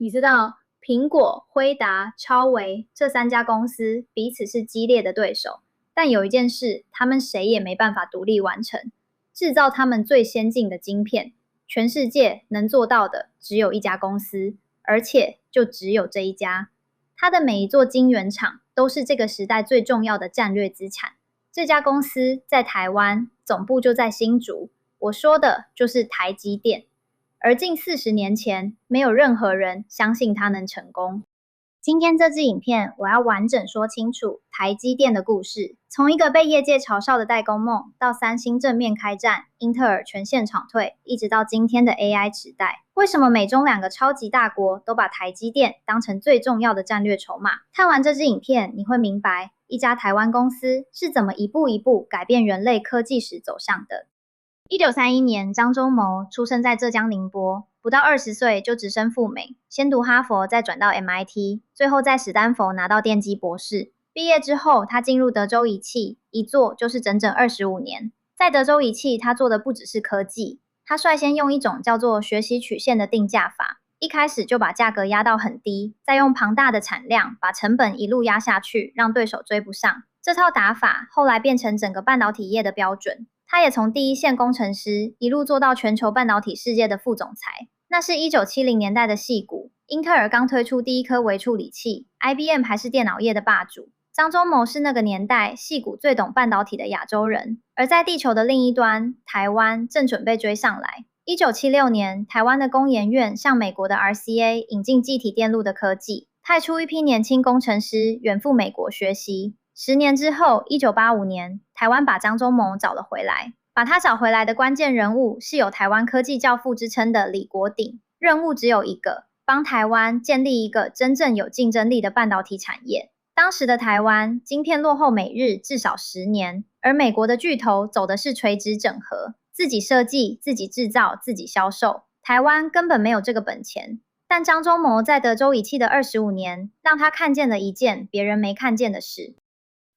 你知道苹果、辉达、超微这三家公司彼此是激烈的对手，但有一件事，他们谁也没办法独立完成，制造他们最先进的晶片。全世界能做到的只有一家公司，而且就只有这一家。它的每一座晶圆厂都是这个时代最重要的战略资产。这家公司在台湾，总部就在新竹。我说的就是台积电。而近40年前，没有任何人相信它能成功。今天这支影片，我要完整说清楚台积电的故事，从一个被业界嘲笑的代工梦，到三星正面开战，英特尔全线厂退，一直到今天的 AI 时代。为什么美中两个超级大国都把台积电当成最重要的战略筹码？看完这支影片，你会明白一家台湾公司是怎么一步一步改变人类科技史走向的。1931年，张忠谋出生在浙江宁波，不到20岁就直升赴美，先读哈佛，再转到 MIT， 最后在史丹佛拿到电机博士。毕业之后，他进入德州仪器，一做就是整整25年。在德州仪器，他做的不只是科技，他率先用一种叫做学习曲线的定价法，一开始就把价格压到很低，再用庞大的产量把成本一路压下去，让对手追不上。这套打法后来变成整个半导体业的标准。他也从第一线工程师一路做到全球半导体世界的副总裁。那是1970年代的矽谷，英特尔刚推出第一颗微处理器 ，IBM 还是电脑业的霸主。张忠谋是那个年代矽谷最懂半导体的亚洲人，而在地球的另一端，台湾正准备追上来。1976年，台湾的工研院向美国的 RCA 引进记体电路的科技，派出一批年轻工程师远赴美国学习。10年之后，1985年，台湾把张忠谋找了回来。把他找回来的关键人物是有台湾科技教父之称的李国鼎。任务只有一个，帮台湾建立一个真正有竞争力的半导体产业。当时的台湾，晶片落后美日至少10年，而美国的巨头走的是垂直整合，自己设计、自己制造、自己销售。台湾根本没有这个本钱。但张忠谋在德州仪器的25年，让他看见了一件别人没看见的事。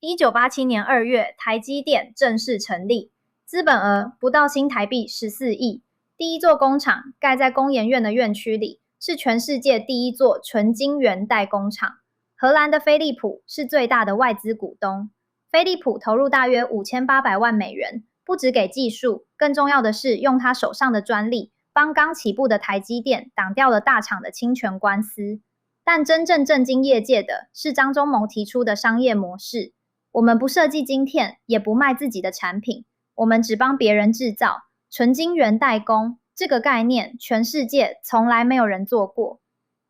1987年2月，台积电正式成立，资本额不到新台币14亿。第一座工厂盖在工研院的院区里，是全世界第一座纯晶圆代工厂。荷兰的飞利浦是最大的外资股东，飞利浦投入大约5800万美元，不只给技术，更重要的是用他手上的专利，帮刚起步的台积电挡掉了大厂的侵权官司。但真正震惊业界的是张忠谋提出的商业模式。我们不设计晶片，也不卖自己的产品，我们只帮别人制造，纯晶圆代工。这个概念，全世界从来没有人做过。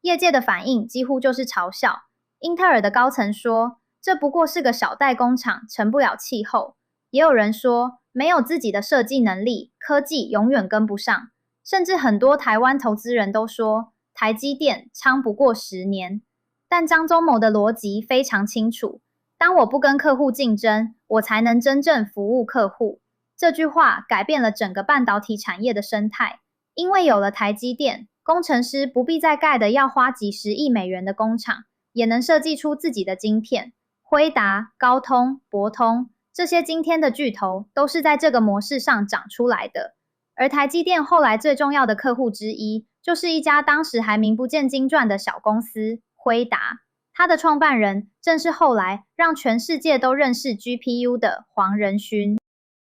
业界的反应几乎就是嘲笑。英特尔的高层说，这不过是个小代工厂，成不了气候。也有人说，没有自己的设计能力，科技永远跟不上。甚至很多台湾投资人都说，台积电撑不过10年。但张忠谋的逻辑非常清楚。当我不跟客户竞争，我才能真正服务客户。这句话改变了整个半导体产业的生态，因为有了台积电，工程师不必再盖的要花几十亿美元的工厂，也能设计出自己的晶片。辉达、高通、博通这些今天的巨头都是在这个模式上长出来的。而台积电后来最重要的客户之一，就是一家当时还名不见经传的小公司辉达。他的创办人正是后来让全世界都认识 GPU 的黄仁勋。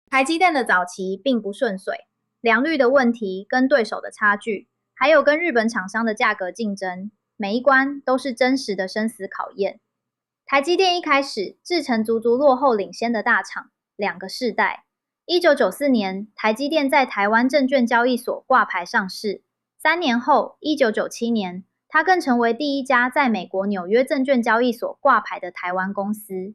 台积电的早期并不顺遂，良率的问题跟对手的差距，还有跟日本厂商的价格竞争，每一关都是真实的生死考验。台积电一开始制程足足落后领先的大厂2个世代。1994年，台积电在台湾证券交易所挂牌上市，3年后，1997年，它更成为第一家在美国纽约证券交易所挂牌的台湾公司。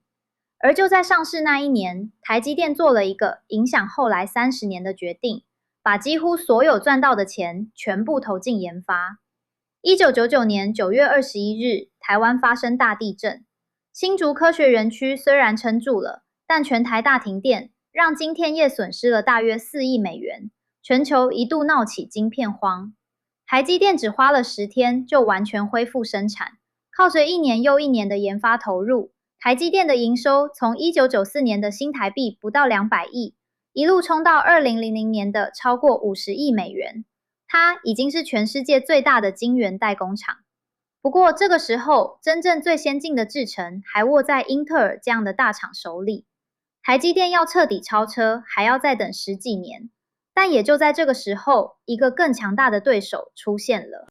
而就在上市那一年，台积电做了一个影响后来30年的决定，把几乎所有赚到的钱全部投进研发。1999年9月21日，台湾发生大地震。新竹科学园区虽然撑住了，但全台大停电，让晶片业损失了大约4亿美元，全球一度闹起晶片荒。台积电只花了10天就完全恢复生产，靠着1年又1年的研发投入，台积电的营收从1994年的新台币不到200亿，一路冲到2000年的超过50亿美元。它已经是全世界最大的晶圆代工厂。不过这个时候，真正最先进的制程还握在英特尔这样的大厂手里。台积电要彻底超车，还要再等10几年。但也就在这个时候，一个更强大的对手出现了。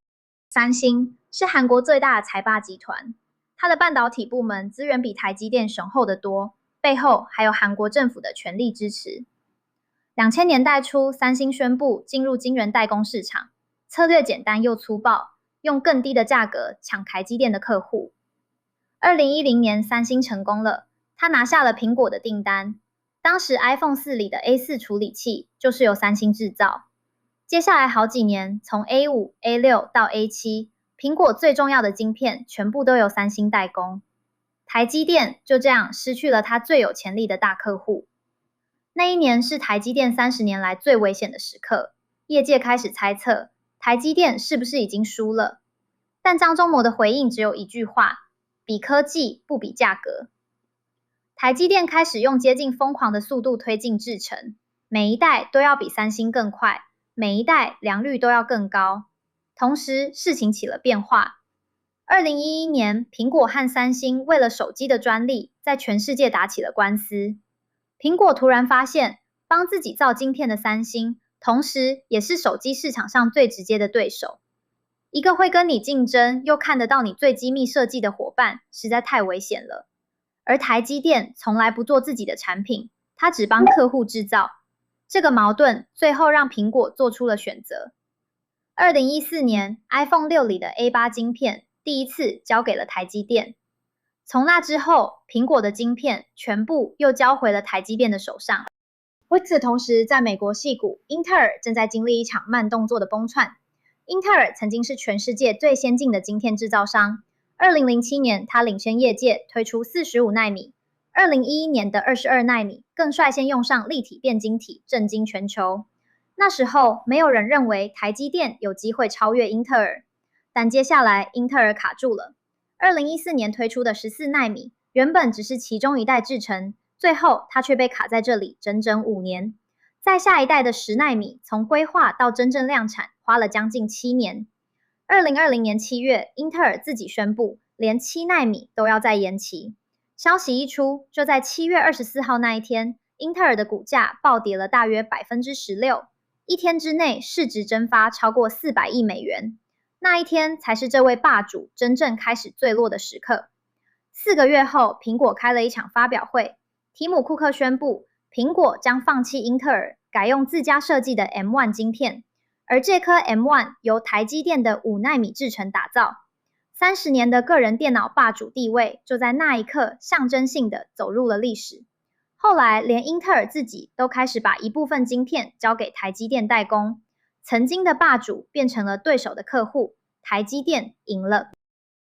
三星是韩国最大的财霸集团，它的半导体部门资源比台积电雄厚得多，背后还有韩国政府的全力支持。2000年代初，三星宣布进入晶圆代工市场，策略简单又粗暴，用更低的价格抢台积电的客户。2010年，三星成功了，他拿下了苹果的订单。当时 iPhone 4里的 A4 处理器就是由三星制造。接下来好几年，从 A5、A6 到 A7，苹果最重要的晶片全部都由三星代工。台积电就这样失去了它最有潜力的大客户。那一年是台积电30年来最危险的时刻，业界开始猜测台积电是不是已经输了。但张忠谋的回应只有一句话：比科技不比价格。台积电开始用接近疯狂的速度推进制程，每一代都要比三星更快，每一代良率都要更高。同时，事情起了变化。2011年，苹果和三星为了手机的专利，在全世界打起了官司。苹果突然发现，帮自己造晶片的三星，同时也是手机市场上最直接的对手。一个会跟你竞争，又看得到你最机密设计的伙伴，实在太危险了。而台积电从来不做自己的产品，它只帮客户制造。这个矛盾最后让苹果做出了选择。2014年 ，iPhone 6里的 A8 晶片第一次交给了台积电。从那之后，苹果的晶片全部又交回了台积电的手上。与此同时，在美国矽谷，英特尔正在经历一场慢动作的崩窜。英特尔曾经是全世界最先进的晶片制造商。2007年，它领先业界推出45奈米，2011年的22奈米更率先用上立体电晶体，震惊全球。那时候，没有人认为台积电有机会超越英特尔，但接下来英特尔卡住了。2014年推出的14奈米，原本只是其中一代制程，最后它却被卡在这里整整5年。在下一代的10奈米，从规划到真正量产，花了将近7年。2020年7月，英特尔自己宣布，连7奈米都要再延期。消息一出，就在7月24号那一天，英特尔的股价暴跌了大约16%，一天之内市值蒸发超过400亿美元。那一天才是这位霸主真正开始坠落的时刻。4个月后，苹果开了一场发表会，提姆·库克宣布，苹果将放弃英特尔，改用自家设计的 M1 晶片，而这颗 M1 由台积电的5奈米制程打造。30年的个人电脑霸主地位就在那一刻象征性的走入了历史。后来，连英特尔自己都开始把一部分晶片交给台积电代工。曾经的霸主变成了对手的客户，台积电赢了。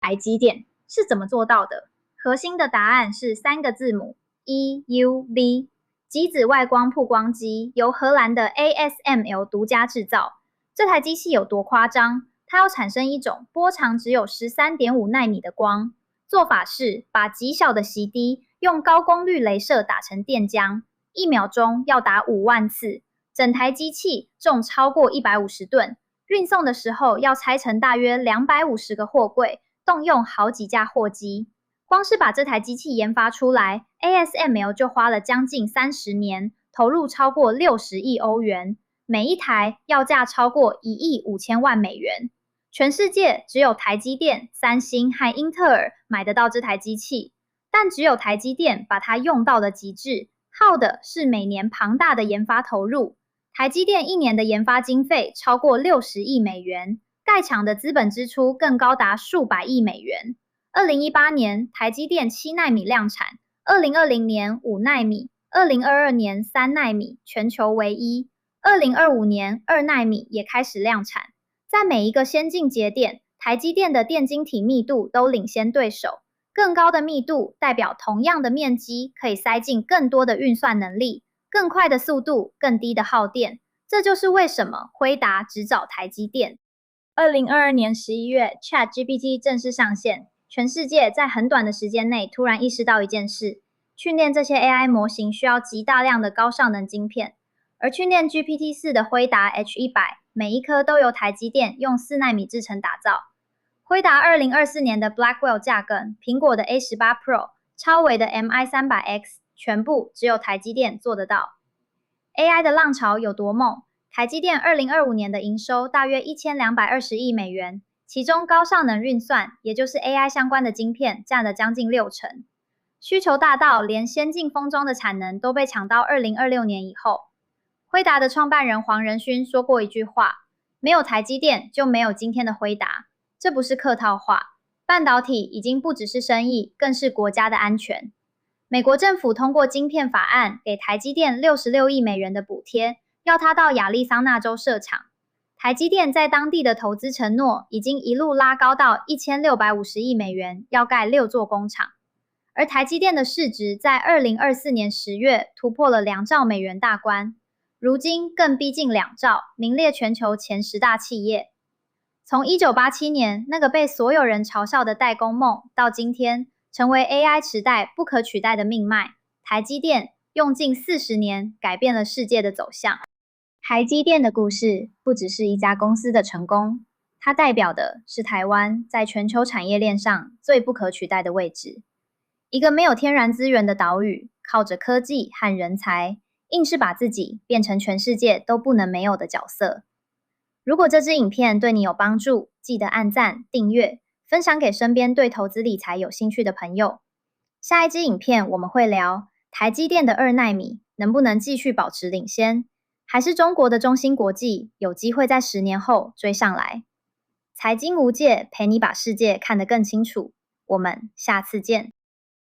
台积电是怎么做到的？核心的答案是3个字母 EUV， 极紫外光曝光机由荷兰的 ASML 独家制造。这台机器有多夸张？它要产生一种波长只有 13.5 奈米的光，做法是把极小的锡滴用高功率雷射打成电浆，1秒钟要打5万次。整台机器重超过150吨，运送的时候要拆成大约250个货柜，动用好几架货机。光是把这台机器研发出来 ，ASML 就花了将近30年，投入超过60亿欧元，每一台要价超过1亿5千万美元。全世界只有台积电、三星和英特尔买得到这台机器，但只有台积电把它用到了极致，耗的是每年庞大的研发投入。台积电1年的研发经费超过60亿美元，盖厂的资本支出更高达数百亿美元。2018年，台积电7奈米量产，2020年5奈米，2022年3奈米，全球唯一。2025年2奈米也开始量产。在每一个先进节点，台积电的电晶体密度都领先对手。更高的密度代表同样的面积可以塞进更多的运算能力。更快的速度，更低的耗电，这就是为什么辉达只找台积电。2022年11月 ，ChatGPT 正式上线，全世界在很短的时间内突然意识到一件事：训练这些 AI 模型需要极大量的高效能晶片，而训练 GPT-4 的辉达 H100，每一颗都由台积电用4奈米制程打造。辉达2024年的 Blackwell 架构、苹果的 A18 Pro、超微的 MI300X， 全部只有台积电做得到。AI 的浪潮有多猛？台积电2025年的营收大约1220亿美元，其中高效能运算，也就是 AI 相关的晶片占了将近60%。需求大到连先进封装的产能都被抢到2026年以后。辉达的创办人黄仁勋说过一句话：没有台积电就没有今天的辉达。这不是客套话，半导体已经不只是生意，更是国家的安全。美国政府通过晶片法案，给台积电66亿美元的补贴，要它到亚利桑那州设厂。台积电在当地的投资承诺已经一路拉高到1650亿美元，要盖6座工厂。而台积电的市值在2024年10月突破了2兆美元大关，如今更逼近2兆，名列全球前10大企业。从1987年那个被所有人嘲笑的代工梦，到今天成为 AI 时代不可取代的命脉，台积电用近40年改变了世界的走向。台积电的故事不只是一家公司的成功，它代表的是台湾在全球产业链上最不可取代的位置。一个没有天然资源的岛屿，靠着科技和人才，硬是把自己变成全世界都不能没有的角色。如果这支影片对你有帮助，记得按赞、订阅，分享给身边对投资理财有兴趣的朋友。下一支影片我们会聊台积电的2奈米能不能继续保持领先，还是中国的中芯国际有机会在10年后追上来。财经无界，陪你把世界看得更清楚。我们下次见。